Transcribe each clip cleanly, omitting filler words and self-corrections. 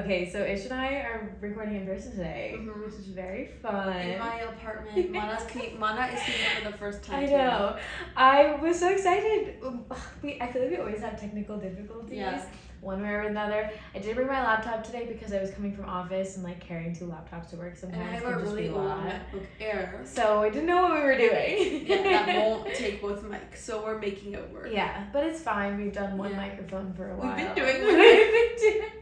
Okay, so Ish and I are recording in person today, which is very fun. In my apartment. Mana is seeing it for the first time. I know. I was so excited. I feel like we always have technical difficulties. One way or another. I did bring my laptop today because I was coming from office and like carrying 2 laptops to work sometimes. And I have a really old MacBook Air. So I didn't know what we were doing. Yeah, that won't take both mics, so we're making it work. Yeah, but it's fine. We've done one microphone for a while. We've been doing it.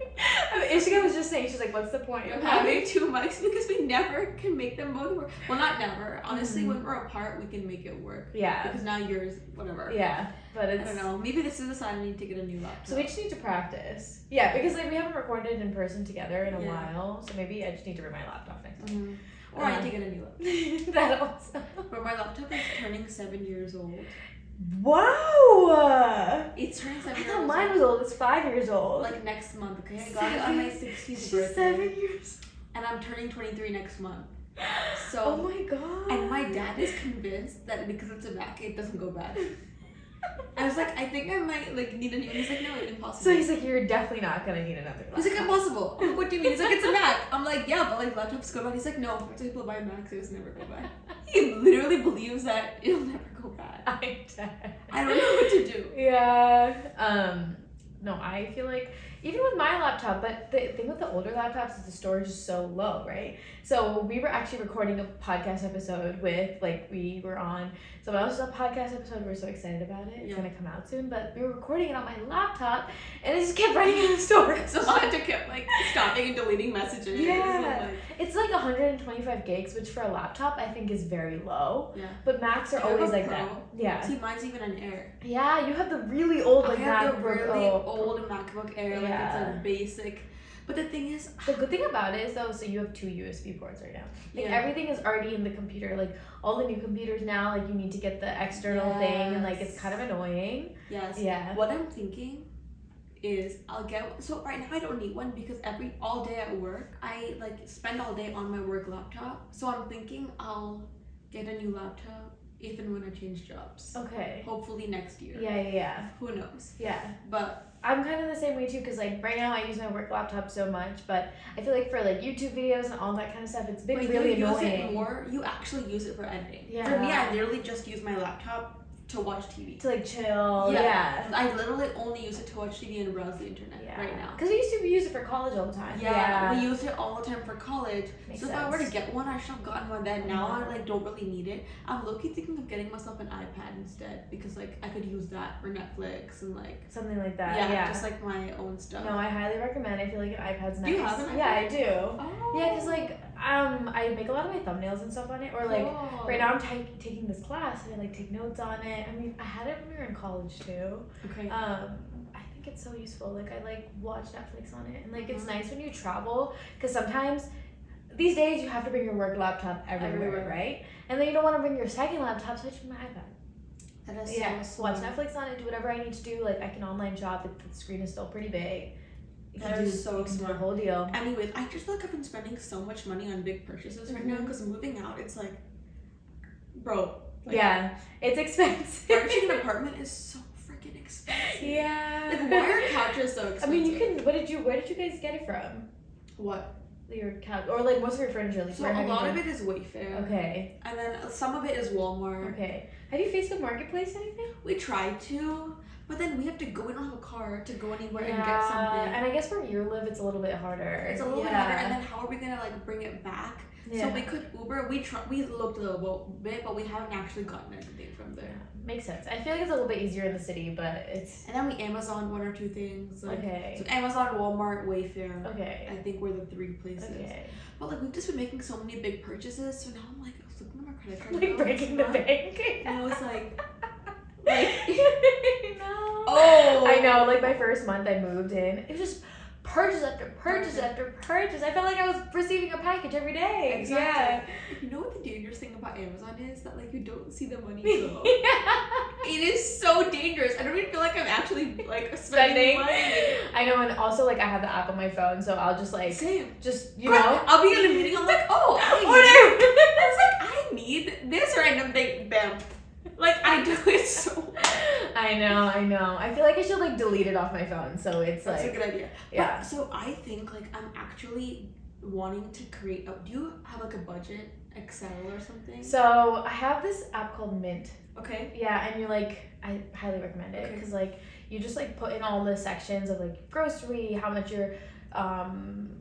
Ishika was just saying, she's like, what's the point of having 2 mics? Because we never can make them both work. Well, not never. Honestly, when we're apart, we can make it work. Yeah. Because now yours, whatever. Yeah, but it's... I don't know. Maybe this is a sign I need to get a new laptop. So we just need to practice. Yeah, because like we haven't recorded in person together in a while. So maybe I just need to bring my laptop next time. Or I need to get a new laptop. That also. But my laptop is turning 7 years old. Wow! It's turning 7 years I thought old. mine was old. It's 5 years old. Like next month, okay? I got it on my 60th birthday. 7 years. And I'm turning 23 next month. So. Oh my god. And my dad is convinced that because it's a Mac, it doesn't go bad. I was like, I think I might like need a new. He's like, no, it's impossible. So he's like, you're definitely not gonna need another laptop. He's like, impossible. I'm like, what do you mean? He's like, it's a Mac. I'm like, yeah, but like laptops go bad. He's like, no, people buy Macs, it never go bad. He literally believes that it'll never go bad. I don't know what to do. Yeah. No, I feel like even with my laptop, but the thing with the older laptops is the storage is so low, right? So we were actually recording a podcast episode with, like, we were on someone else's podcast episode. We're so excited about it. It's gonna come out soon, but we were recording it on my laptop and it just kept running out of storage. So I had to keep like stopping and deleting messages. Yeah. It's like 125 gigs, which for a laptop I think is very low. Yeah. But Macs are always like that. Yeah. See, mine's even an Air. Yeah, you have the really old like I have MacBook. the really old MacBook Air. Like it's a basic. But the thing is, the good thing about it is though, so you have 2 USB ports right now. Like everything is already in the computer. Like all the new computers now, like you need to get the external thing, and like it's kind of annoying. Yes. Yeah. What I'm thinking is I'll get. So right now I don't need one because all day at work I like spend all day on my work laptop. So I'm thinking I'll get a new laptop if and when I change jobs. Okay. Hopefully next year. Yeah. Who knows? Yeah. But I'm kind of the same way too, because like right now I use my work laptop so much, but I feel like for like YouTube videos and all that kind of stuff, it's been really annoying. You use it more. You actually use it for editing. Yeah. For me, I literally just use my laptop to watch TV. To like chill. Yeah. I literally only use it to watch TV and browse the internet right now. Because we used to use it for college all the time. Yeah. We use it all the time for college. Makes so if I were to get one, I should have gotten one then. Now I like don't really need it. I'm low-key thinking of getting myself an iPad instead because like I could use that for Netflix and like something like that. Yeah. Just like my own stuff. No, I highly recommend. I feel like an iPad's nice. Do you have an iPad? Yeah, I do. Oh. Yeah, because like I make a lot of my thumbnails and stuff on it, or like right now I'm taking this class and I like take notes on it. I mean, I had it when we were in college too. Okay. I think it's so useful. Like I like watch Netflix on it, and like it's nice when you travel because sometimes these days you have to bring your work laptop everywhere, right? And then you don't want to bring your second laptop, so I just bring my iPad. That is so watch Netflix on it, do whatever I need to do. Like I can online shop if the screen is still pretty big. That is so smart. The whole deal. Anyways, I just feel like I've been spending so much money on big purchases right now because moving out, it's like, bro. Like, yeah, it's expensive. Furnishing an apartment is so freaking expensive. Yeah. Like, why are couches so expensive? I mean, you can. Where did you guys get it from? What? Your couch, or like most of your furniture? Like, so a lot of it is Wayfair. Okay. And then some of it is Walmart. Okay. Have you Facebook Marketplace anything? We tried to. But then we have to go. We don't have a car to go anywhere and get something. And I guess where you live, it's a little bit harder. It's a little bit harder. And then how are we gonna like bring it back? Yeah. So we could Uber. We looked a little bit, but we haven't actually gotten anything from there. Yeah, makes sense. I feel like it's a little bit easier in the city, but it's. And then we Amazon 1 or 2 things. Like, okay. So Amazon, Walmart, Wayfair. Okay. I think we're the 3 places. Okay. But like we've just been making so many big purchases, so now I'm like, I was looking at my credit card. Like breaking the bank. And I was like. No. Oh, I know. Like my first month, I moved in. It was just purchase after purchase after purchase. I felt like I was receiving a package every day. Exactly. Yeah. You know what the dangerous thing about Amazon is? That like you don't see the money go. It is so dangerous. I don't even feel like I'm actually like spending money. I know, and also like I have the app on my phone, so I'll just like just you know. I'll be in a meeting. I'm like, oh, I was like, I need this random thing. Bam. Like I do it so. I know. I feel like I should like delete it off my phone, so it's That's like a good idea. Yeah. But, so I think like I'm actually wanting to create. Do you have like a budget Excel or something? So I have this app called Mint. Okay. Yeah, and you're like, I highly recommend it because like you just like put in all the sections of like grocery, how much your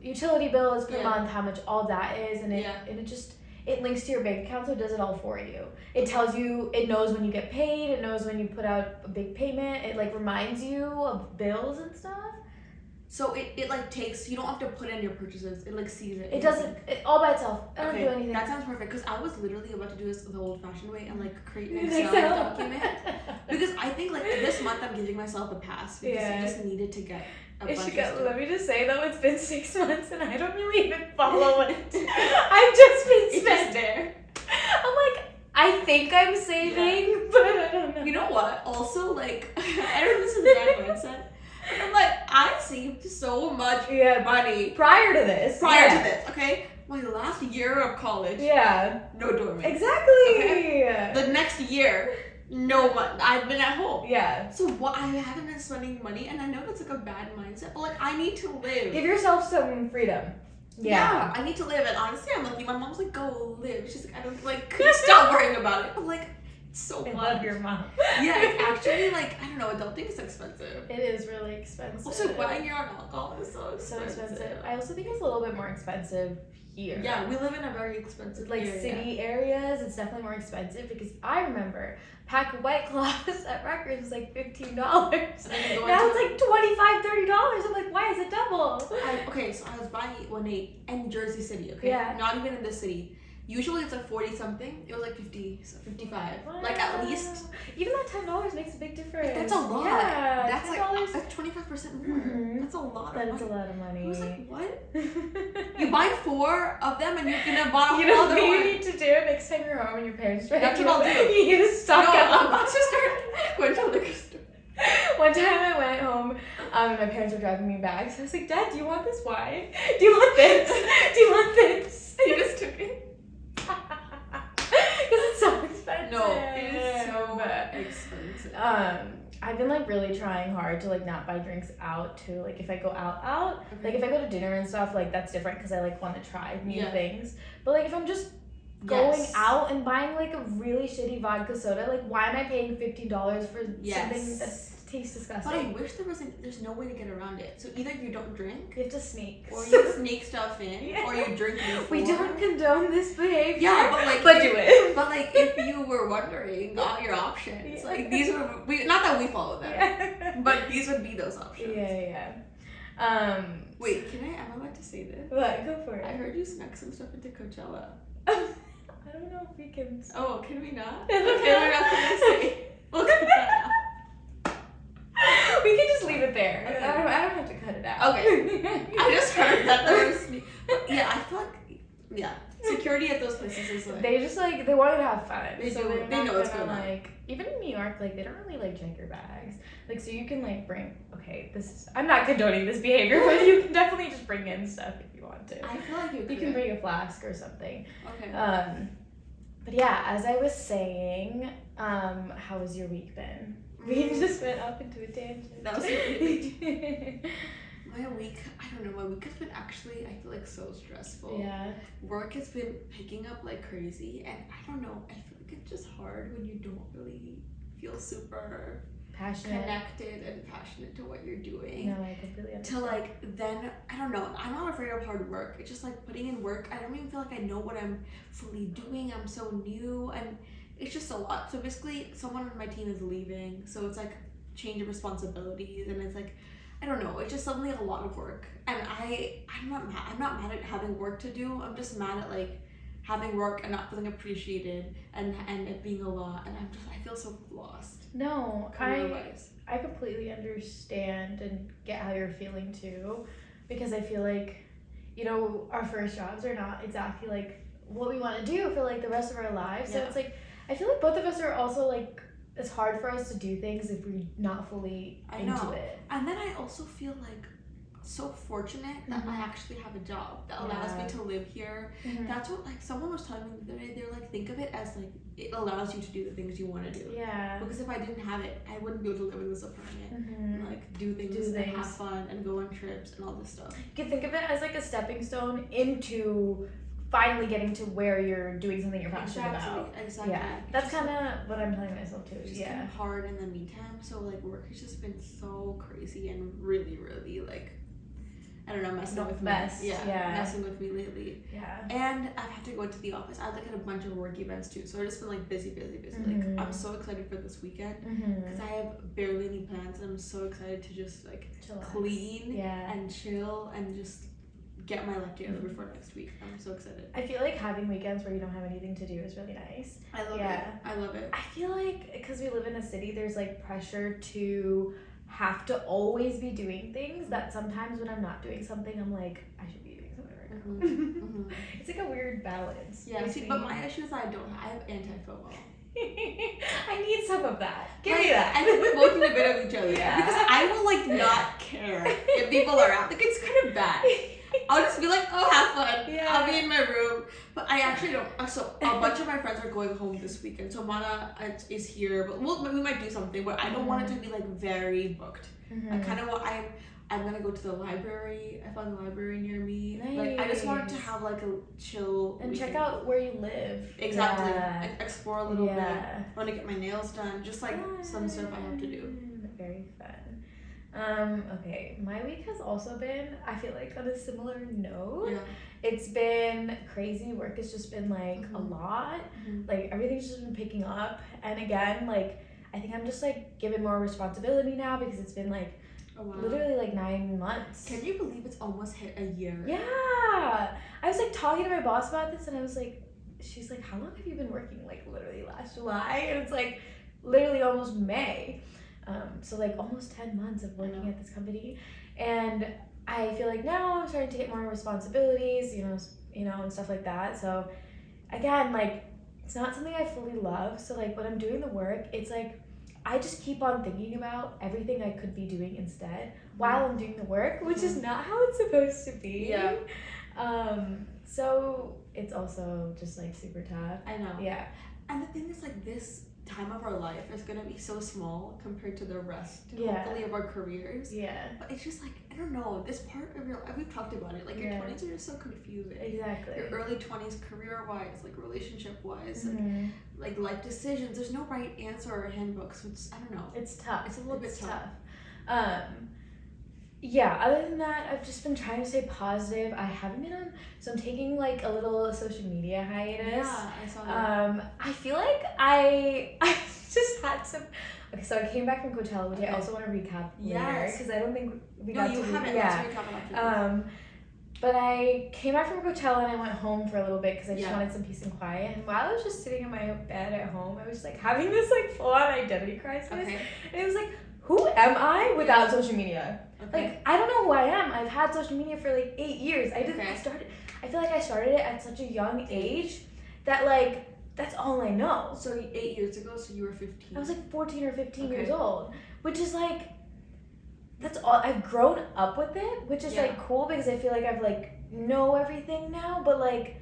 utility bill is per month, how much all that is, and it links to your bank account, so it does it all for you. It tells you, it knows when you get paid, it knows when you put out a big payment, it like reminds you of bills and stuff. So it like takes, you don't have to put in your purchases, it like sees it. It does it all by itself. I don't do anything. That sounds perfect, because I was literally about to do this the old fashioned way and like create an Excel document. Because I think like this month I'm giving myself a pass because I just needed to get let me just say though, it's been 6 months and I don't really even follow it. I've just been spent there. I'm like, I think I'm saving, but I don't know. You know what? Also, like, I don't know if this is a bad mindset, but I'm like, I saved so much money prior to this, okay? My last year of college, no dormant. Exactly. Okay? The next year, no money. I've been at home. Yeah. So what? I haven't been spending money, and I know that's like a bad mindset, but like I need to live. Give yourself some freedom. Yeah, I need to live, and honestly, I'm lucky. My mom's like, "Go live." She's like, "I don't like stop worrying about it." But like, it's so much. I love your mom. Yeah, it's actually like I don't know. Adulting is expensive. It is really expensive. Also, buying your own alcohol is so expensive. I also think it's a little bit more expensive here. Yeah, we live in a very expensive city areas. It's definitely more expensive because I remember pack of White Claws at Rutgers was like $15. Now it's like $25, $30. I'm like, why is it double? So I was buying it one day in Jersey City. Okay, not even in the city. Usually it's like 40 something. It was like 50, so 55. Wow. Like at least. Even that $10 makes a big difference. That's a lot. Yeah, that's $10. Like 25% more. Mm-hmm. That's a lot. That is a lot of money. I was like, what? You buy 4 of them and you're gonna buy a whole other one. You need to do next time you're home and your parents try. That's what I'll do. You need to stock up. I'm about to start going to the liquor store. One time I went home and my parents were driving me back, so I was like, Dad, do you want this wine? Do you want this? Do you want this? You just took it. Because it's so expensive. No, it is so expensive. I've been like really trying hard to like not buy drinks out too. Like if I go out, like if I go to dinner and stuff, like that's different because I like want to try new things. But like if I'm just going out and buying like a really shitty vodka soda, like why am I paying $15 for something that tastes disgusting? But I wish there's no way to get around it. So either you don't drink, you have to sneak, or you sneak stuff in, or you drink before. We don't condone this behavior. Yeah, but do it. But like if you were wondering all your options, like these were not that we follow them, but these would be those options. Yeah. Wait, am I allowed to say this? What? Go for it. I heard you snuck some stuff into Coachella. I don't know if we can. Oh, can we not? Okay, we're not gonna say. We'll cut that out. We can just leave it there. Okay. I don't have to cut it out. Okay. I just heard that there was. Yeah, I feel like security at those places is like they just like they want you to have fun. They know what's going on. Like even in New York, like they don't really like check your bags. Like so you can like bring. Okay, I'm not condoning this behavior, but you can definitely just bring in stuff if you want to. I feel like you can bring a flask or something. Okay. But yeah, as I was saying, how has your week been? We just went up into a tangent. That was really my week, I don't know, my week has been actually, I feel like so stressful. Yeah. Work has been picking up like crazy, and I don't know, I feel like it's just hard when you don't really feel super connected and passionate to what you're doing. No, I completely understand. To like, then, I don't know, I'm not afraid of hard work. It's just like putting in work, I don't even feel like I know what I'm fully doing. I'm so new, and it's just a lot. So basically, someone on my team is leaving, so it's like change of responsibilities, and it's like, I don't know, it's just suddenly a lot of work. And I'm not mad at having work to do. I'm just mad at like having work and not feeling appreciated and it being a lot, and I feel so lost. No, I completely understand and get how you're feeling too, because I feel like, you know, our first jobs are not exactly like what we want to do for like the rest of our lives. So it's like I feel like both of us are also like, it's hard for us to do things if we're not fully into it. And then I also feel like so fortunate that I actually have a job that allows me to live here. That's what, like, someone was telling me the other day. They're like, think of it as like it allows you to do the things you want to do. Yeah. Because if I didn't have it, I wouldn't be able to live in this apartment and like do things and have fun and go on trips and all this stuff. You can think of it as like a stepping stone into finally getting to where you're doing something you're passionate about. Exactly. Yeah, that's kind of what I'm telling myself too. It's just kind of hard in the meantime. So like work has just been so crazy and really, really like, I don't know, messing with me. Messing with me lately. Yeah. And I've had to go into the office. I've like had a bunch of work events too. So I've just been like busy. Like I'm so excited for this weekend because I have barely any plans and I'm so excited to just like clean and chill and just get my life together before next week. I'm so excited. I feel like having weekends where you don't have anything to do is really nice. I love it. I love it. I feel like because we live in a city, there's like pressure to have to always be doing things that sometimes when I'm not doing something, I'm like, I should be doing something right now. It's like a weird balance. Yeah, see, but my issue is I have anti-FOMO. I need some of that. Give me that. I think we're both in a bit of each other. Yeah. Because I will like not care if people are out. Like it's kind of bad. I'll just be like, oh, have fun. Yeah. I'll be in my room. But I actually don't. So a bunch of my friends are going home this weekend. So Mana is here, but we might do something. But I don't want it to be like very booked. I kind of want. I'm gonna go to the library. I found a library near me. Nice. Like I just wanted to have like a chill and weekend. Check out where you live. Exactly. Explore a little bit. I want to get my nails done. Just like some stuff I have to do. Very fun. Okay, my week has also been, I feel like, on a similar note. Yeah. It's been crazy. Work has just been like a lot. Like everything's just been picking up. And again, like I think I'm just like given more responsibility now because it's been like literally like 9 months. Can you believe it's almost hit a year? Yeah. I was like talking to my boss about this and I was like, she's like, how long have you been working? Like literally last July. And it's like literally almost May. So like almost 10 months of working at this company, and I feel like now I'm starting to get more responsibilities, you know, and stuff like that. So again, like it's not something I fully love. So like when I'm doing the work, it's like I just keep on thinking about everything I could be doing instead while I'm doing the work, which is not how it's supposed to be. Yeah. So it's also just like super tough. I know. Yeah. And the thing is, like, this time of our life is gonna be so small compared to the rest, hopefully, of our careers. Yeah. But it's just like, I don't know, this part of your life, we've talked about it, like your 20s are just so confusing. Exactly. Your early 20s, career-wise, like relationship-wise, like life decisions. There's no right answer or handbook, so it's, I don't know. It's tough. It's a little bit tough. Yeah, other than that, I've just been trying to stay positive. I haven't been on, so I'm taking like a little social media hiatus. Yeah, I saw that. I feel like I just had some. Okay, so I came back from Coachella, which I also want to recap later because I don't think we got to. No, you haven't. Let's recap it after. But I came back from Coachella and I went home for a little bit because I just wanted some peace and quiet. And while I was just sitting in my bed at home, I was like having this like full-on identity crisis. Okay. And it was like, who am I without social media? Okay. Like, I don't know who I am. I've had social media for like 8 years. I feel like I started it at such a young age that like, that's all I know. So 8 years ago, so you were 15. I was like 14 or 15 years old, which is like, that's all. I've grown up with it, which is like cool because I feel like I've like know everything now, but like,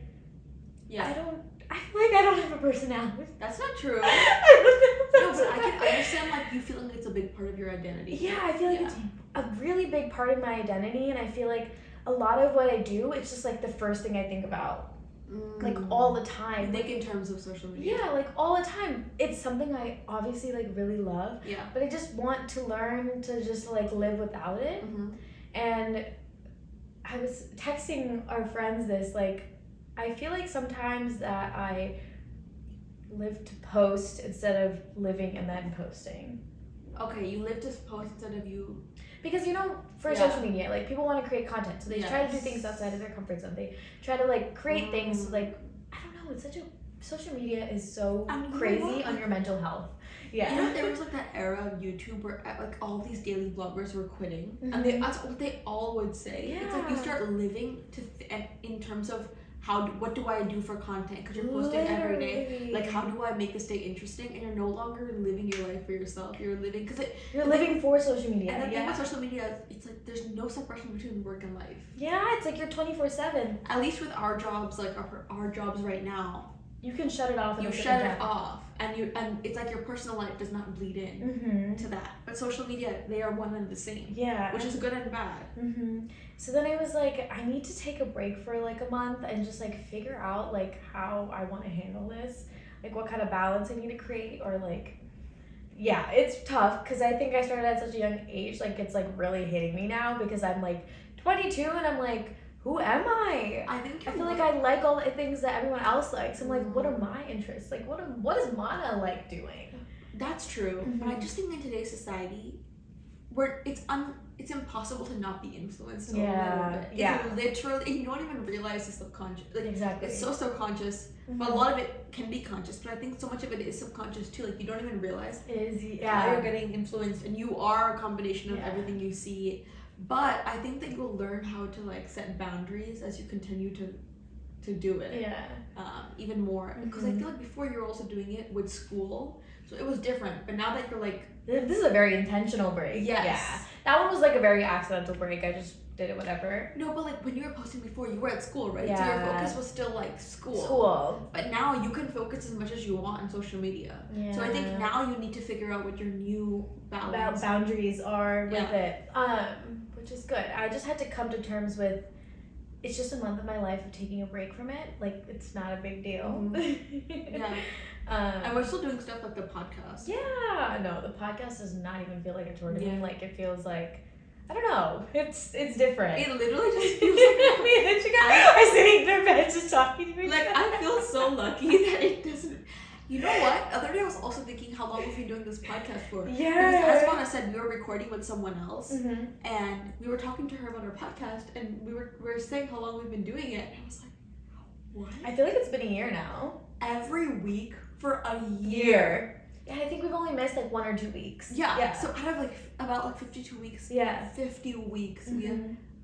I feel like I don't have a personality. That's not true. No, but I can understand like you feeling like it's a big part of your identity. Yeah, I feel like it's a really big part of my identity, and I feel like a lot of what I do, it's just like the first thing I think about. Like all the time. Like in terms of social media. Yeah, like all the time. It's something I obviously like really love. Yeah. But I just want to learn to just like live without it. And I was texting our friends this, like, I feel like sometimes that I live to post instead of living and then posting. Okay, you live to post instead of you. Because, you know, for social media, like, people want to create content. So they try to do things outside of their comfort zone. They try to, like, create things, like, I don't know, it's such a, social media is so crazy on your mental health. Yeah. You know, there was, like, that era of YouTube where, like, all these daily vloggers were quitting. And that's what they all would say. Yeah. It's like you start living in terms of what do I do for content? Because you're posting every day. Like, how do I make this day interesting? And you're no longer living your life for yourself. You're living you're living for social media. And the thing with social media, it's like there's no separation between work and life. Yeah, it's like you're 24/7. At least with our jobs, like our jobs right now, you can shut it off. You shut it off, and it's like your personal life does not bleed in to that. But social media, they are one and the same. Yeah, which is good and bad. So then I was like, I need to take a break for like a month and just like figure out like how I want to handle this, like what kind of balance I need to create, or like, yeah, it's tough because I think I started at such a young age. Like it's like really hitting me now because I'm like 22 and I'm like, who am I? I feel like I like all the things that everyone else likes. I'm like, what are my interests? Like, what is Mana like doing? That's true. But I just think in today's society, where it's impossible to not be influenced a little bit. It's literally, you don't even realize the subconscious. Like, exactly. It's so subconscious. But a lot of it can be conscious. But I think so much of it is subconscious too. Like, you don't even realize how you're getting influenced. And you are a combination of everything you see. But I think that you'll learn how to like set boundaries as you continue to do it. Yeah. Even more. Because I feel like before you were also doing it with school. So it was different. But now that you're like... This is a very intentional break. Yes. Yeah. That one was like a very accidental break. I just did it whatever. No, but like when you were posting before, you were at school, right? Yeah. So your focus was still like school. But now you can focus as much as you want on social media. Yeah. So I think now you need to figure out what your new boundaries are with it. Which is good. I just had to come to terms with it's just a month of my life of taking a break from it. Like, it's not a big deal. Yeah. And we're still doing stuff like the podcast. Yeah. No, the podcast does not even feel like a chore to me. Like, it feels like, I don't know. It's different. It literally just feels like me and Ichika are sitting in their bed just talking to me. Like, I feel so lucky that it doesn't. You know what? The other day I was also thinking how long we've been doing this podcast for. Yeah. Because as Mona said, we were recording with someone else, and we were talking to her about our podcast, and we were saying how long we've been doing it, and I was like, what? I feel like it's been a year now. Every week for a year. Yeah, I think we've only missed like 1 or 2 weeks. Yeah. So out of like about like 52 weeks. Yeah. 50 weeks. We have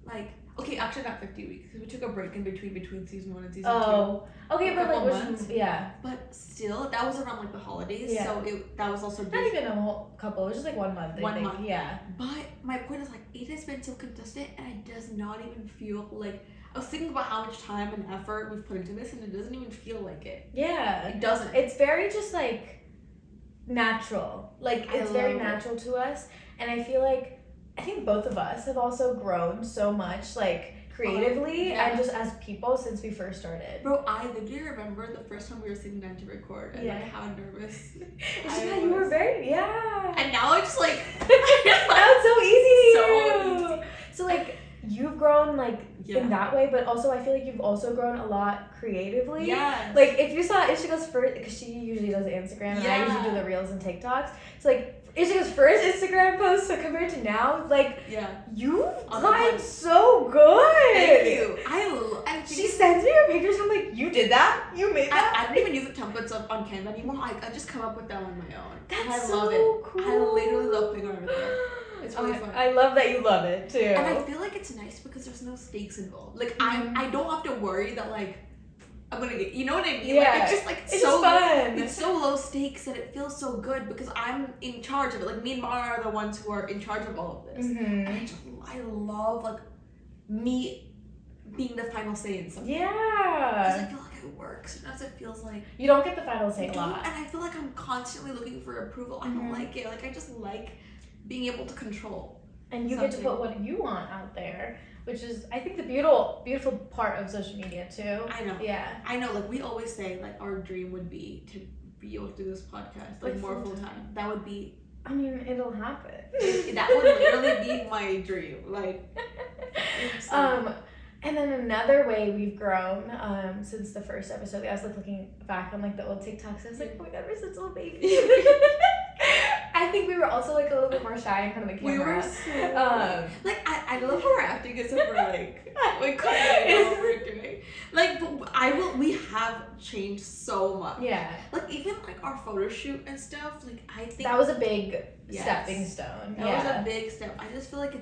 like. Okay, actually not 50 weeks. We took a break in between season 1 and season 2. Oh, okay, but like months. Yeah. But still, that was around like the holidays. Yeah. So that was also not even a whole couple. It was just like 1 month. I think. Yeah. But my point is like it has been so consistent, and it does not even feel like. I was thinking about how much time and effort we've put into this, and it doesn't even feel like it. Yeah. It doesn't. It's very just like natural. Like it's very natural to us, and I feel like I think both of us have also grown so much, like creatively and just as people since we first started. Bro, I literally remember the first time we were sitting down to record and like how nervous you were very and now it's like now it's so easy so easy. So like you've grown like in that way, but also I feel like you've also grown a lot creatively. Yeah. Like if you saw Ishika's first, because she usually does Instagram and I usually do the reels and TikToks. So like Ishika's first Instagram post, so compared to now, like you've gotten so good. Thank you. I she sends me her pictures. I'm like, you did that? You made that? I don't even use the templates up on Canva anymore. Like I just come up with them on my own. That's I love so it. cool. I literally love putting on everything. It's really fun. I love that you love it too. And I feel like it's nice because there's no stakes involved. Like I don't have to worry that like I'm gonna get, you know what I mean? Yeah. Like it's just like it's so fun. It's so low stakes that it feels so good because I'm in charge of it. Like me and Mara are the ones who are in charge of all of this. And I love like me being the final say in something. Yeah. Because I feel like it works. Sometimes it feels like you don't get the final say a lot. And I feel like I'm constantly looking for approval. I don't like it. Like I just like being able to control. And you get to put what you want out there, which is, I think, the beautiful part of social media too. I know. Yeah. I know. Like we always say, like our dream would be to be able to do this podcast like more full time. That would be. I mean, it'll happen. That would literally be my dream. Like. And then another way we've grown since the first episode, I was like looking back on like the old TikToks. I was like, oh my god, we're such little babies. I think we were also like a little bit more shy in front of the camera. We were so like I love how we're acting as if we're like we couldn't know what we're doing. Like, but we have changed so much. Yeah. Like, even like our photo shoot and stuff, like, I think That was a big Yes. stepping stone. that was a big step. I just feel like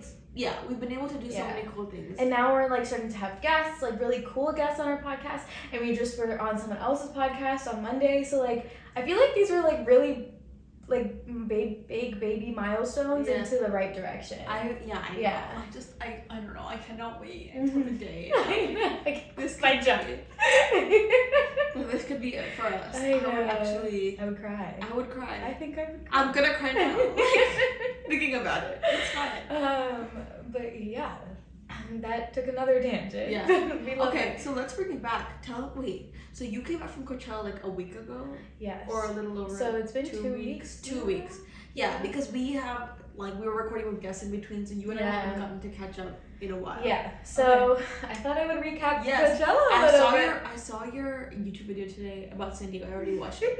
we've been able to do so many cool things. And now we're like starting to have guests, like really cool guests on our podcast. And we just were on someone else's podcast on Monday. So like, I feel like these were like really like big baby milestones into the right direction. I know. I don't know. I cannot wait until the day. This is my job. This could be it for us. I would cry. I would cry. I think I would cry. I'm gonna cry now. Thinking about it. It's fine. But yeah, that took another tangent. Yeah. Okay, so let's bring it back. So you came back from Coachella like a week ago? Yes. Or a little over. So it's been 2 weeks. 2 weeks. Yeah, because we were recording with guests in between, so you and I haven't gotten to catch up in a while. Yeah. So I thought I would recap Coachella a little bit. I saw your YouTube video today about San Diego. I already watched it.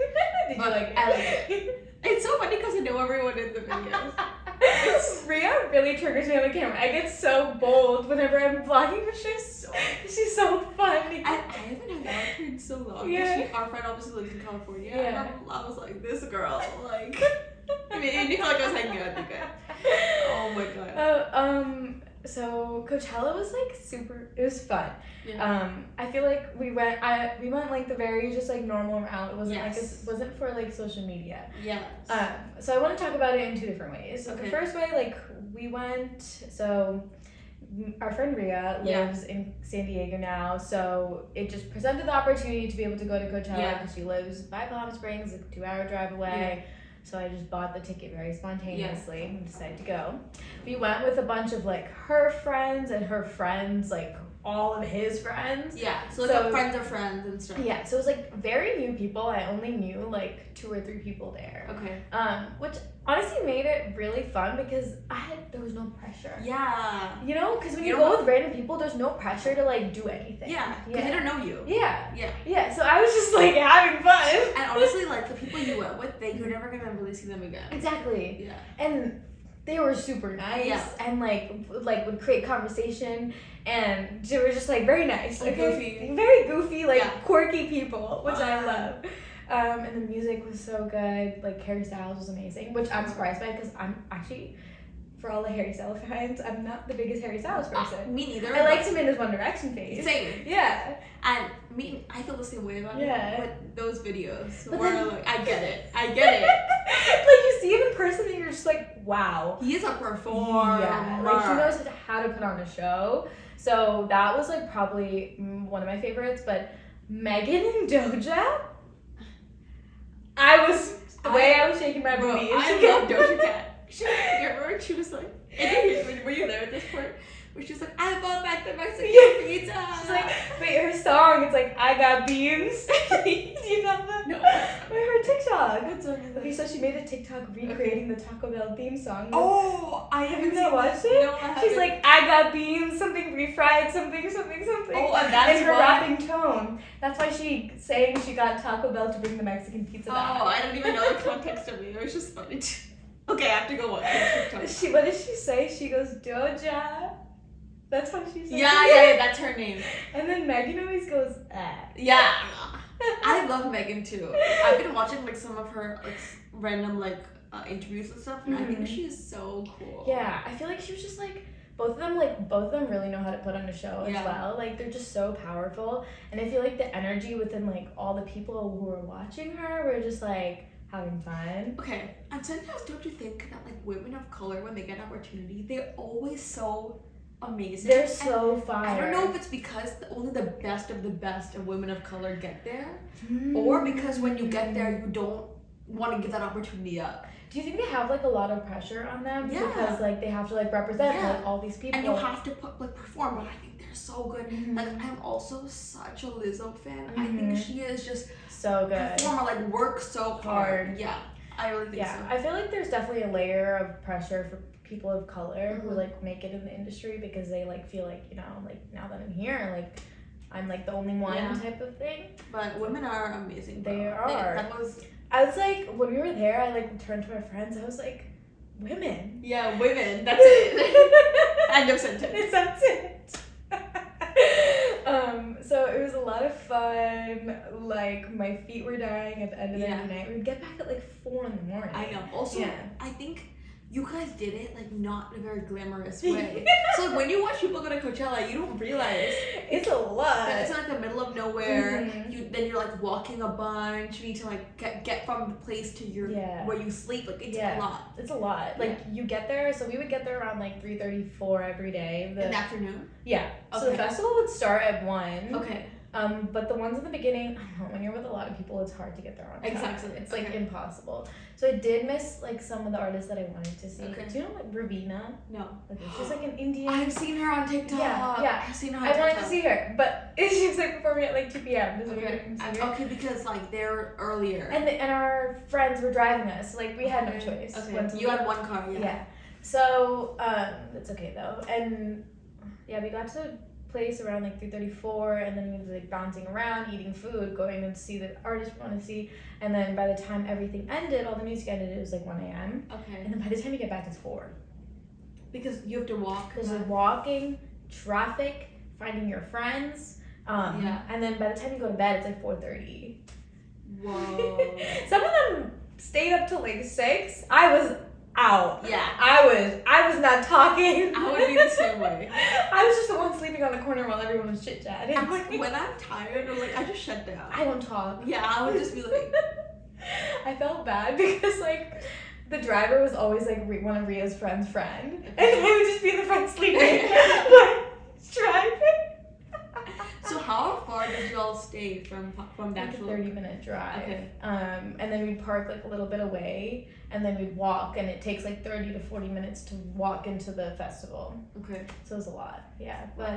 Did you like it? I like it. It's so funny because I know everyone in the videos. Rhea really triggers me on the camera. I get so bold whenever I'm vlogging, but she's so funny. I haven't hung out with her in so long. Yeah. Our friend obviously lives in California. Yeah. And I was like, this girl, like, I mean, you feel like I was hanging out with you guys. Oh my god. So Coachella was like it was fun. Yeah. I feel like we went like the very just like normal route. It wasn't like it wasn't for like social media. Yes. So I want to talk about it in two different ways. So Okay. the first way, like we went, so our friend Rhea lives in San Diego now, so it just presented the opportunity to be able to go to Coachella because she lives by Palm Springs, like a 2-hour drive away. Yeah. So I just bought the ticket very spontaneously and decided to go. We went with a bunch of like her friends and her friends, like all of his friends. Yeah, so like friends of friends and stuff. Yeah, so it was like very new people. I only knew like 2 or 3 people there. Okay. Which honestly made it really fun because there was no pressure. Yeah. You know, because when you go with random people, there's no pressure to like do anything. Yeah, because they don't know you. Yeah. Yeah. Yeah, so I was just like having fun. And honestly, like the people you went with, you're never gonna really see them again. Exactly. Yeah. And they were super nice and like would create conversation, and they were just like very nice, goofy, very goofy, like quirky people, which I love. And the music was so good. Like Harry Styles was amazing, which I'm surprised by because I'm actually, for all the Harry Styles fans, I'm not the biggest Harry Styles person. Me neither. I liked him in his One Direction phase. Same. Yeah. And I feel the same way about him with those videos But where then, like, I get it. like you see him in person and you're just like, wow. He is a performer. Yeah, like he knows how to put on a show. So that was like probably one of my favorites. But Megan and Doja, I was shaking my booty. I love Doja Cat. She was like, were you there at this point? Where she was like, I bought back the Mexican pizza. She's like, wait, her song, it's like, I got beans. Do you know that? No. Wait, her TikTok. What song is that? Okay, so she made a TikTok recreating the Taco Bell theme song. Oh, I haven't watched it. No, I haven't. She's like, I got beans, something refried, something. Oh, and that's in her why. rapping tone. That's why she saying she got Taco Bell to bring the Mexican pizza back. Oh, I don't even know the context of it. It was just funny. Okay, I have to go watch TikTok. What did she say? She goes, Doja. That's how she says it. Yeah, that's her name. And then Megan always goes, ah. Yeah. I love Megan too. I've been watching like some of her like random like interviews and stuff, and I think she's so cool. Yeah, I feel like she was just like both of them really know how to put on a show as well. Like they're just so powerful, and I feel like the energy within like all the people who were watching her were just like having fun. Okay, and sometimes don't you think that like women of color, when they get an opportunity, they're always so amazing. They're so fire. I don't know if it's because only the best of women of color get there, or because when you get there, you don't want to give that opportunity up. Do you think they have like a lot of pressure on them? Yeah. Because like they have to like represent like all these people. And you have to perform, but I think they're so good. Like I'm also such a Lizzo fan. I think she is just so good. Performer, like works so hard. Yeah. I really think so. I feel like there's definitely a layer of pressure for people of color who like make it in the industry because they like feel like, you know, like now that I'm here, like I'm like the only one type of thing. But women are amazing. Bro. They are. I was like, when we were there, I like turned to my friends. I was like, women. Yeah, women. That's it. End of sentence. That's it. So it was a lot of fun. Like, my feet were dying at the end of the night. We'd get back at like 4 a.m. I know. Also, I think you guys did it like not in a very glamorous way. So like, when you watch people go to Coachella, you don't realize it's a lot. It's like the middle of nowhere. You're like walking a bunch. You need to like get from the place to your where you sleep. Like it's a lot. It's a lot. Like you get there. So we would get there around like 3:34 every day. In the afternoon. Yeah. Okay. So the festival would start at 1. Okay. But the ones in the beginning, I don't know, when you're with a lot of people, it's hard to get there on time. Exactly. It's like impossible. So I did miss like some of the artists that I wanted to see. Okay. Do you know like Ravina? No. Okay, she's like an Indian. I've seen her on TikTok. Yeah. I've seen her on TikTok. I wanted to see her, but she was like performing at like 2 p.m. Okay, because like they're earlier. And our friends were driving us. Like we had no choice. Okay. You had one car, Yeah. So it's okay though. And yeah, we got to place around like 3:34, and then we were like bouncing around, eating food, going to see the artists we want to see, and then by the time everything ended, all the music ended, it was like 1 a.m. Okay. And then by the time you get back, it's 4. Because you have to walk. Because you're walking, traffic, finding your friends, and then by the time you go to bed, it's like 4:30. Whoa. Some of them stayed up till like 6. I was out. Yeah. I was not talking. I would be the same way. I was just the one sleeping on the corner while everyone was chit chatting. I'm like, when I'm tired, I'm like, I just shut down. I don't talk. Yeah, I would just be like. I felt bad because like the driver was always like one of Ria's friend's friend, and I would just be in the front sleeping, like driving. So how far did you all stay from the like actual? 30-minute drive. Okay. And then we'd park like a little bit away, and then we'd walk, and it takes like 30 to 40 minutes to walk into the festival. Okay. So it was a lot. Yeah. But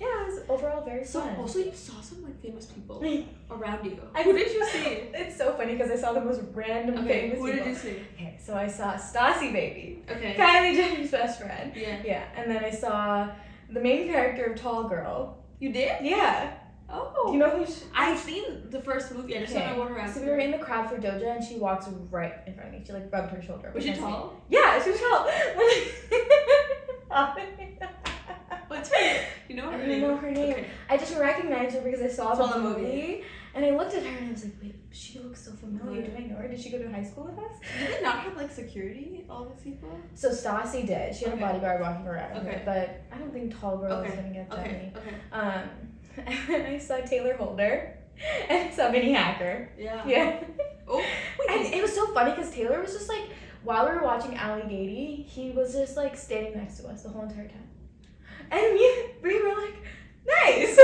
yeah, it was overall very fun. So also you saw some like famous people around you. Who did you see? It's so funny because I saw the most random famous people. Who did you see? Okay, so I saw Stassi Baby. Okay. Kylie Jenner's best friend. Yeah. Yeah, and then I saw the main character of Tall Girl. You did? Yeah. Oh. Do you know who I've seen the first movie. I just don't know what her accent. So we were in the crowd for Doja, and she walks right in front of me. She like rubbed her shoulder. Was she tall? Yeah, she was tall. What's her name? You know her name? I don't know her name. Okay. I just recognized her because I saw the movie. movie. And I looked at her and I was like, wait, she looks so familiar. Do I know her? Did she go to high school with us? Did they not have like security, all these people? So Stassi did. She had a bodyguard walking around. Okay. But I don't think Tall Girl is gonna get that many. Okay. And I saw Taylor Holder and I saw Vinny Hacker. Yeah. Yeah. Oh. Wait, and it was so funny because Taylor was just like, while we were watching Ali Gady, he was just like standing next to us the whole entire time. And we were like, nice.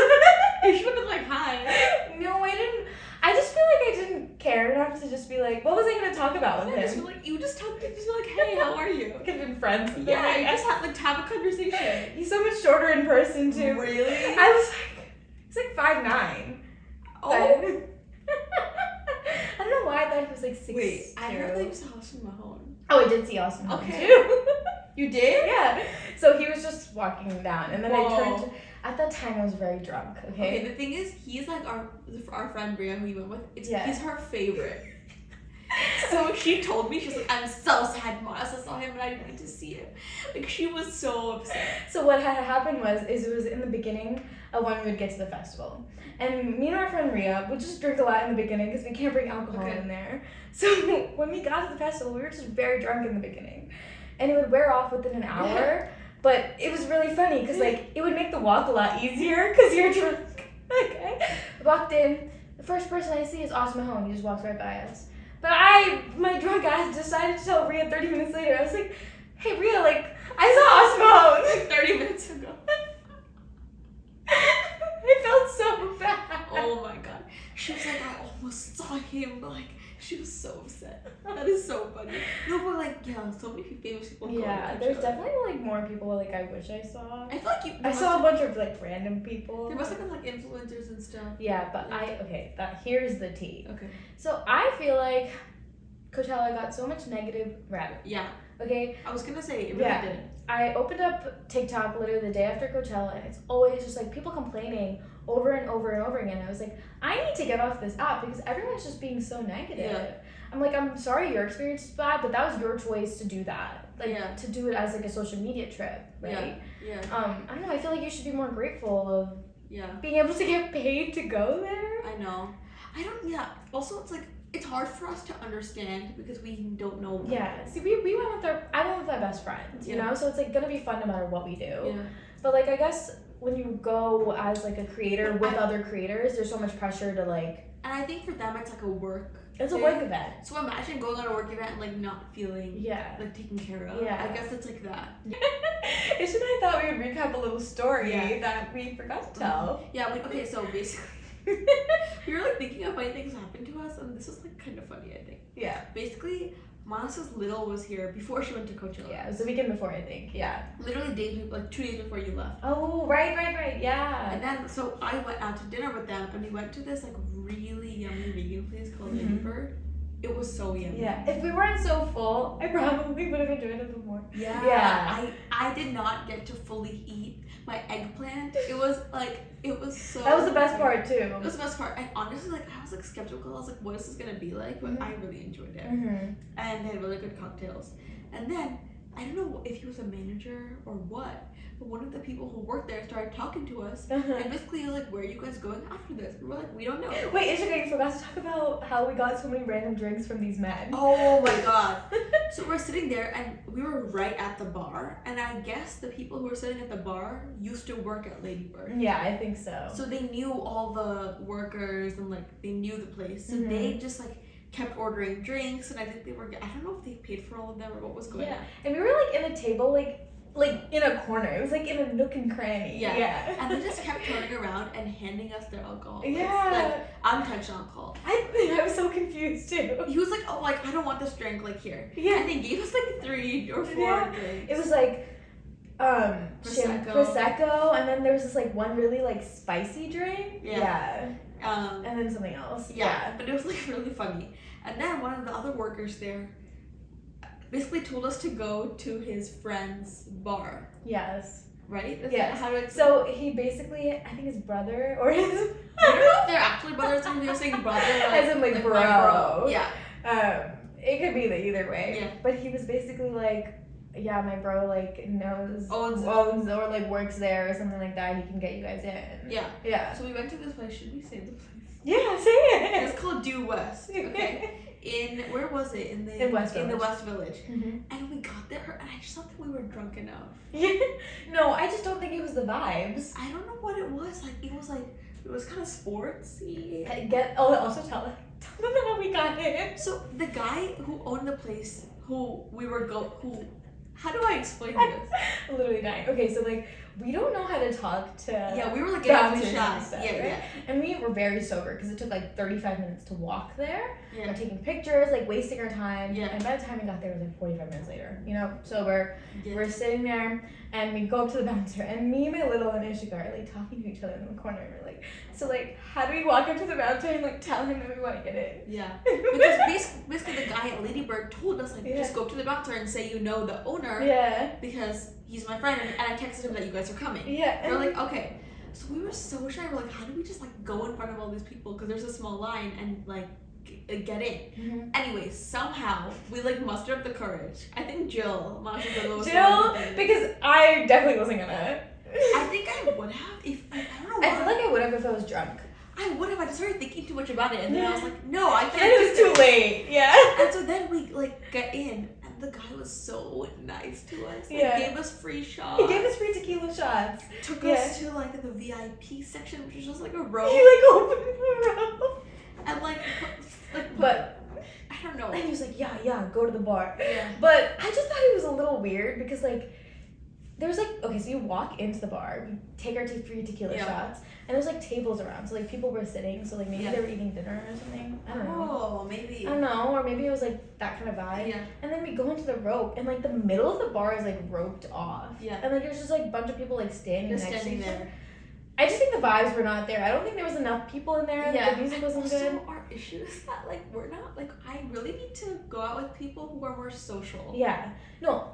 You should have been like, hi. No, I didn't. I just feel like I didn't care enough to just be like, what was I going to talk about with him? Just like, you just talk to him, just be like, hey, how are you? Could have been friends with him. Yeah, you just have a conversation. He's so much shorter in person too. Really? I was like, he's like 5'9". Oh. I don't know why I thought he was like 6'2". Wait, I heard that you saw Austin Mahone. Oh, I did see Austin Mahone Okay. too. You did? Yeah. So he was just walking down, and then Whoa. I turned. At that time, I was very drunk. Okay. Okay. The thing is, he's like our friend Bria, who you went with. He's her favorite. So she told me, she's like, I'm so sad Marissa saw him and I didn't get to see him. Like, she was so upset. So what had happened is it was in the beginning of when we would get to the festival. And me and our friend Ria would just drink a lot in the beginning because we can't bring alcohol in there. So when we got to the festival, we were just very drunk in the beginning. And it would wear off within an hour. Yeah. But it was really funny because like it would make the walk a lot easier because you're drunk. Okay. I walked in. The first person I see is Austin Mahone. He just walks right by us. But my drunk ass decided to tell Ria 30 minutes later. I was like, hey Ria, like I saw Austin Mahone 30 minutes ago. I felt so bad. Oh my god. She was like, I almost saw him. Like, she was so upset. That is so funny. No, but like, yeah, so many famous people. Yeah, there's definitely like more people like I wish I saw. I feel like I saw a bunch of like random people. There must have been like influencers and stuff. Yeah, but here's the tea. Okay. So I feel like Coachella got so much negative rhetoric. Yeah. Okay. I was gonna say it really did. I opened up TikTok literally the day after Coachella, and it's always just like people complaining over and over and over again. I was like, I need to get off this app because everyone's just being so negative. Yeah. I'm like, I'm sorry your experience is bad, but that was your choice to do that. Like to do it as like a social media trip, right? Yeah. I don't know. I feel like you should be more grateful of Yeah. Being able to get paid to go there. I know. Also, it's like, it's hard for us to understand because we don't know. Yeah. See, we went with I went with my best friends, you know? So it's like gonna be fun no matter what we do. Yeah. But like, I guess when you go as like a creator with other creators, there's so much pressure to like. And I think for them, it's like a work. It's a work event. So imagine going on a work event and like not feeling like taken care of. Yeah. I guess it's like that. Isn't I thought we would recap a little story that we forgot to tell. Yeah. Okay. So basically. We were like thinking of funny things happened to us, and this is like kind of funny, I think. Yeah. Basically, Mona's little was here before she went to Coachella. Yeah, it was the weekend before, I think. Yeah. Literally 2 days before you left. Oh, right. Yeah. And then so I went out to dinner with them, and we went to this like really yummy vegan place called Lady Bird. It was so yummy. Yeah. If we weren't so full, I probably would have enjoyed it a little more. Yeah. I did not get to fully eat my eggplant. It was so. That was the best part too. It was the best part. And honestly, like I was like skeptical. I was like, what is this gonna be like? But I really enjoyed it. And they had really good cocktails. And then I don't know if he was a manager or what, but one of the people who worked there started talking to us. And basically he was like, where are you guys going after this? We were like, we don't know. Wait, Ishika, you forgot to talk about how we got so many random drinks from these men. Oh my god. So we're sitting there and we were right at the bar. And I guess the people who were sitting at the bar used to work at Lady Bird. Yeah, I think so. So they knew all the workers and like they knew the place. So they just like kept ordering drinks, and I think I don't know if they paid for all of them or what was going on. And we were like in a table, like in a corner. It was like in a nook and cranny. Yeah. And they just kept turning around and handing us their alcohol. Yeah. Like untouched alcohol. I was so confused too. He was like, oh, like I don't want this drink, like here. Yeah. And they gave us like 3 or 4 drinks. It was like Prosecco, and then there was this like one really like spicy drink. Yeah. And then something else. Yeah. But it was like really funny. And then one of the other workers there basically told us to go to his friend's bar. Yes. Right? Yeah. So he basically, I think his brother or his. I don't know if they're actually brothers or they're saying brother. As in like bro. Bro. Yeah. It could be the either way. Yeah. But he was basically like, yeah, my bro like owns or like works there or something like that. He can get you guys in. Yeah. Yeah. So we went to this place. Should we say the place? Yeah, say it. It's called Due West. Okay. Where was it? In the West Village. In the West Village. And we got there, and I just thought that we were drunk enough. Yeah. No, I just don't think it was the vibes. I don't know what it was. It was kind of sportsy. Also tell them how we got in. So the guy who owned the place, how do I explain this? I'm literally dying. Okay, so like we don't know how to talk to. Yeah, we were like getting really shy. Stuff, yeah, right? yeah. And we were very sober because it took like 35 minutes to walk there. Yeah. We're taking pictures, like wasting our time. Yeah. And by the time we got there, it was like 45 minutes later. You know, sober. Yeah. We're sitting there, and we go up to the bouncer, and me, my little, and Ishika are like talking to each other in the corner. And we're like, so like, how do we walk up to the bouncer and like tell him that we want to get in? Yeah. Because basically the guy at Lady Bird told us like just go up to the bouncer and say you know the owner. Yeah. Because he's my friend, and I texted him that you guys are coming. Yeah. And we're like, okay. So we were so shy. We're like, how do we just like go in front of all these people? Because there's a small line and like get in. Anyway, somehow we like mustered up the courage. I think Jill, because I definitely wasn't gonna. I think I would have if I don't know. I feel like I would have if I was drunk. I would have. I just started thinking too much about it, and then I was like, no, I can't. And it was too late. Yeah. And so then we like get in. The guy was so nice to us. He gave us free shots. He gave us free tequila shots. Took us to like the VIP section, which was just like a row. He like opened the row. And but I don't know. And he was like, yeah, go to the bar. Yeah. But I just thought it was a little weird because like there's like, okay, so you walk into the bar, we take our free tequila shots, and there's like tables around, so like people were sitting, so like maybe they were eating dinner or something. I don't know. Oh, maybe. I don't know, or maybe it was like that kind of vibe. Yeah. And then we go into the rope, and like the middle of the bar is like roped off. Yeah. And like there's just like a bunch of people like standing next to each other. There. I just think the vibes were not there. I don't think there was enough people in there. Yeah. The music wasn't good. Also, our issue is that like we're not like I really need to go out with people who are more social. Yeah. No,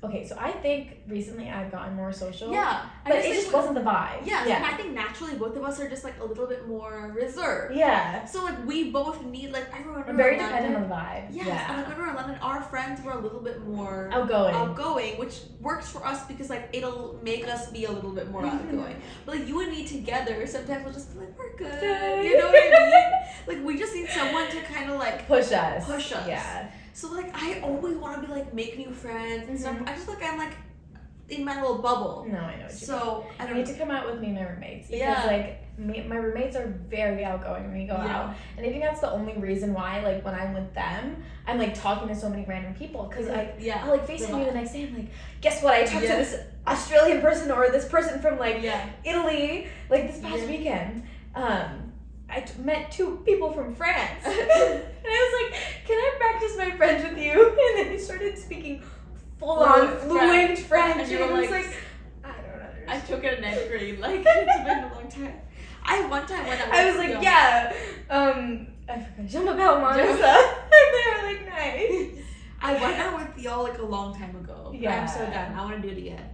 okay, so I think recently I've gotten more social. Yeah. But it just wasn't the vibe. Yeah. And I think naturally both of us are just like a little bit more reserved. Yeah. So like we both need like I remember I'm very dependent on the vibe. Yes, Yeah. and like when we were in London, our friends were a little bit more outgoing, which works for us because like it'll make us be a little bit more outgoing. But like you and me together, sometimes we'll just be like, we're good. You know what I mean? Like we just need someone to kind of like push us. Yeah. So like I always want to be like make new friends and stuff. I just like I'm like in my little bubble. No, I know what you mean. So I don't need to come out with me and my roommates because like my roommates are very outgoing when we go out, and I think that's the only reason why like when I'm with them I'm like talking to so many random people because I'll like FaceTime you the next day. I'm like, guess what? I talked to this Australian person or this person from like Italy like this past weekend. I met 2 people from France, and I was like, can I practice my French with you? And then they started speaking full-on fluent French, and it was like, I don't understand. I took it in 9th grade, like, it's been a long time. One time when I was like, I forgot, je m'appelle Manessa, and they were like, nice. I went out with y'all like a long time ago. Yeah. I'm so done. I want to do it again.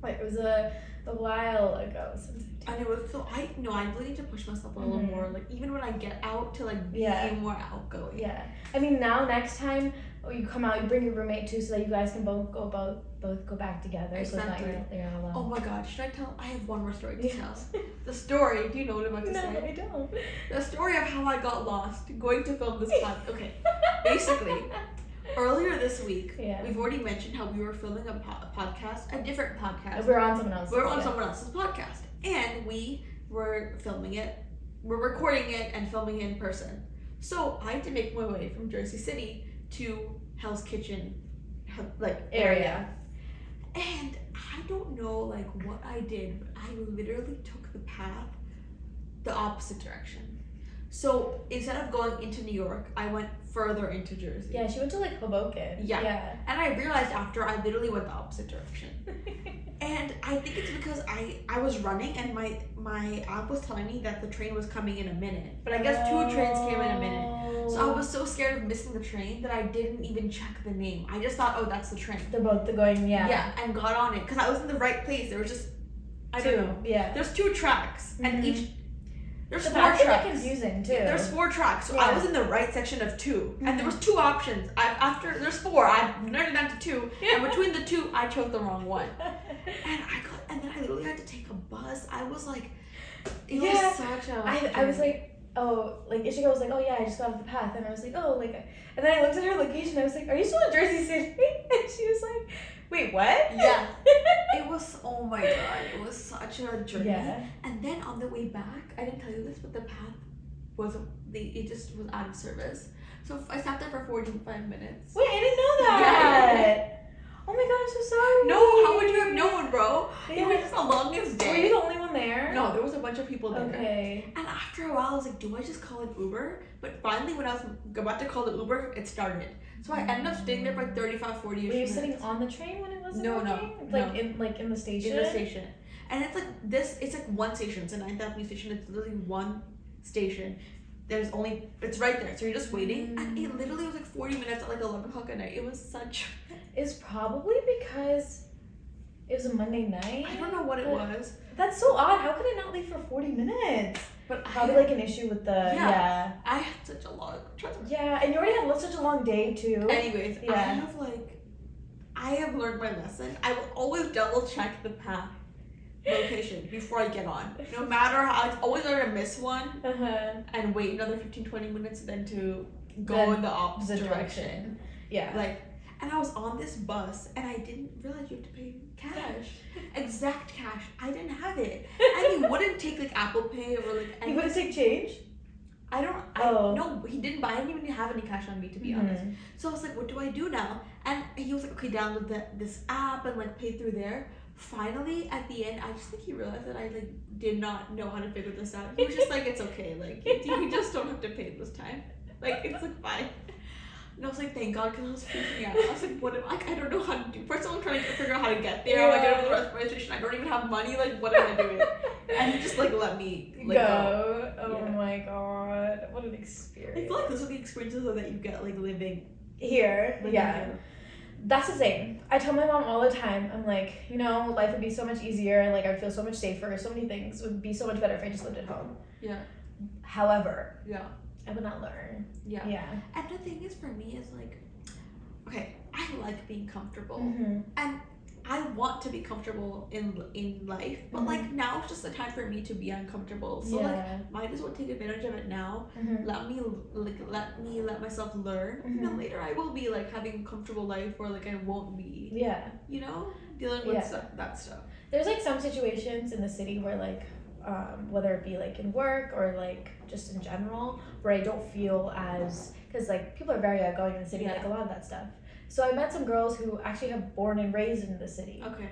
Like, it was a while ago since and it was so I really need to push myself a little more, like even when I get out to like be more outgoing. Yeah. I mean now next time you come out, you bring your roommate too so that you guys can both go back together. Exactly. So that you're not alone. Oh my god, should I tell? I have one more story to tell. The story, do you know what I'm about to say? No, I don't. The story of how I got lost going to film this podcast. Okay. Basically, earlier this week, we've already mentioned how we were filming a podcast, a different podcast. We're on someone else's We're on someone else's podcast. And we were filming it, we're recording it and filming it in person. So I had to make my way from Jersey City to Hell's Kitchen, like area. And I don't know like what I did, but I literally took the path the opposite direction. So instead of going into New York, I went further into Jersey. Yeah, she went to like Hoboken. Yeah. And I realized after I literally went the opposite direction. And I think it's because I was running and my app was telling me that the train was coming in a minute. But I guess 2 trains came in a minute. So I was so scared of missing the train that I didn't even check the name. I just thought, oh, that's the train. They're both going, Yeah, and got on it. Because I was in the right place. There was just, I don't know. Yeah. There's 2 tracks. And each, there's 4 tracks. That's confusing too. There's 4 tracks. So I was in the right section of 2. And there was 2 options. After there's 4. I narrowed it down to 2. And between the 2, I chose the wrong one. And then I literally had to take a bus. I was like, it was such a... I was like, oh, like Ishika was like, oh yeah, I just got off the path. And I was like, oh, like, and then I looked at her location. I was like, are you still in Jersey City? And she was like, wait, what? Yeah. It was, oh my god, it was such a journey. Yeah. And then on the way back, I didn't tell you this, but the path it just was out of service. So I sat there for 45 minutes. Wait, I didn't know that. Yeah. Oh my god, I'm so sorry. No, how would you have known, bro? Yeah. It was just the longest day. Were you the only one there? No, there was a bunch of people there. Okay. And after a while, I was like, do I just call an Uber? But finally, when I was about to call the Uber, it started. So I ended up staying there for like 35, 40 minutes. Were you sitting on the train when it was No. in the station? In the station. And it's like it's like one station. It's a 9th Avenue station. It's literally one station. It's right there. So you're just waiting. And it literally was like 40 minutes at like 11 o'clock at night. It was such... It's probably because it was a Monday night. I don't know what it was. That's so odd. How could it not leave for 40 minutes? But probably like an issue with the... Yeah. I had such a long... Yeah, and you already had such a long day too. Anyways, I have learned my lesson. I will always double check the path location before I get on. No matter how, it's always better to miss one and wait another 15-20 minutes than to go in the opposite direction. Yeah. And I was on this bus and I didn't realize you have to pay cash. Exact cash. I didn't have it. And he wouldn't take like Apple Pay or like He wouldn't take change? No, he didn't buy. I didn't even have any cash on me, to be honest. So I was like, what do I do now? And he was like, okay, download this app and like pay through there. Finally, at the end, I just think he realized that I like did not know how to figure this out. He was just like, it's okay, like you just don't have to pay this time. Like it's like fine. And I was like, thank God, because I was freaking out. I was like, what am I don't know how to do. First I'm trying to figure out how to get there. I'm like, get over the rest of the registration. I don't even have money. Like, what am I doing? And he just like let me like go. Oh my god. What an experience. I feel like those are the experiences that you get like living here. Here. That's the thing. I tell my mom all the time, I'm like, you know, life would be so much easier, like I'd feel so much safer, so many things would be so much better if I just lived at home. Yeah. However, Yeah. I would not learn. Yeah. Yeah. And the thing is, for me, is like, okay, I like being comfortable, Mm-hmm. and I want to be comfortable in life, but Mhm. like now it's just the time for me to be uncomfortable. So like, might as well take advantage of it now. Mm-hmm. Let myself learn. And then later I will be like having a comfortable life, or like I won't be. Yeah. You know, dealing with that stuff. There's like some situations in the city where like, whether it be like in work or like just in general, where I don't feel as, because like people are very outgoing in the city, like a lot of that stuff. So I met some girls who actually have born and raised in the city. Okay.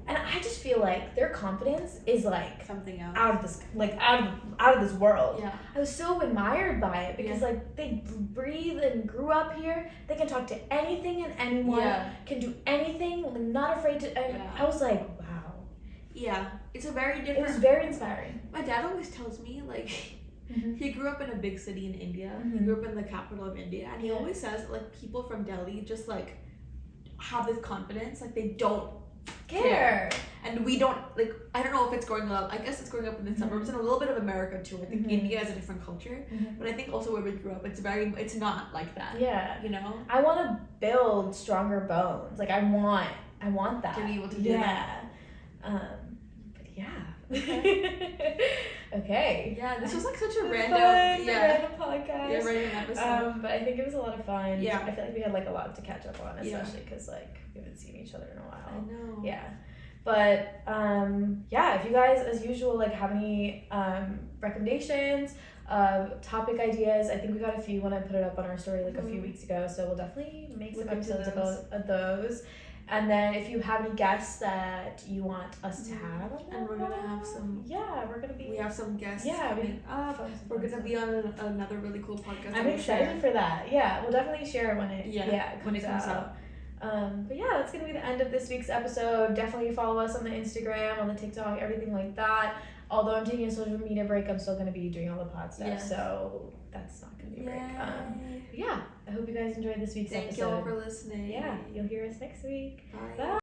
And I just feel like their confidence is like Something else. out of this world. Yeah. I was so admired by it because like they breathe and grew up here. They can talk to anything and anyone. Can do anything. Like, not afraid to. I was like, wow. Yeah, it's a very different. It was very inspiring. My dad always tells me like. Mm-hmm. He grew up in a big city in India. Mm-hmm. He grew up in the capital of India, and he always says like people from Delhi just like have this confidence, like they don't care. And we don't, like, I don't know if it's growing up, I guess it's growing up in the suburbs and a little bit of America too. I think India is a different culture, but I think also where we grew up, it's not like that. Yeah. You know? I want to build stronger bones. Like I want that. To be able to do that. But yeah. Okay. Yeah, this was like such a random podcast. Yeah, random episode. But I think it was a lot of fun. Yeah. I feel like we had like a lot to catch up on, especially because like we haven't seen each other in a while. I know. Yeah. But yeah, if you guys as usual like have any recommendations, topic ideas, I think we got a few when I put it up on our story like a few weeks ago, so we'll definitely make some episodes about those. And then if you have any guests that you want us to have on and we're gonna have some we have some guests coming up. We're gonna be on another really cool podcast. I'm excited for that. Yeah, we'll definitely share when it comes out. But yeah, that's gonna be the end of this week's episode. Definitely follow us on the Instagram, on the TikTok, everything like that. Although I'm taking a social media break, I'm still gonna be doing all the pod stuff, so that's not gonna be a break. Yeah, I hope you guys enjoyed this week's episode. Thank you all for listening. Yeah, you'll hear us next week. Bye. Bye.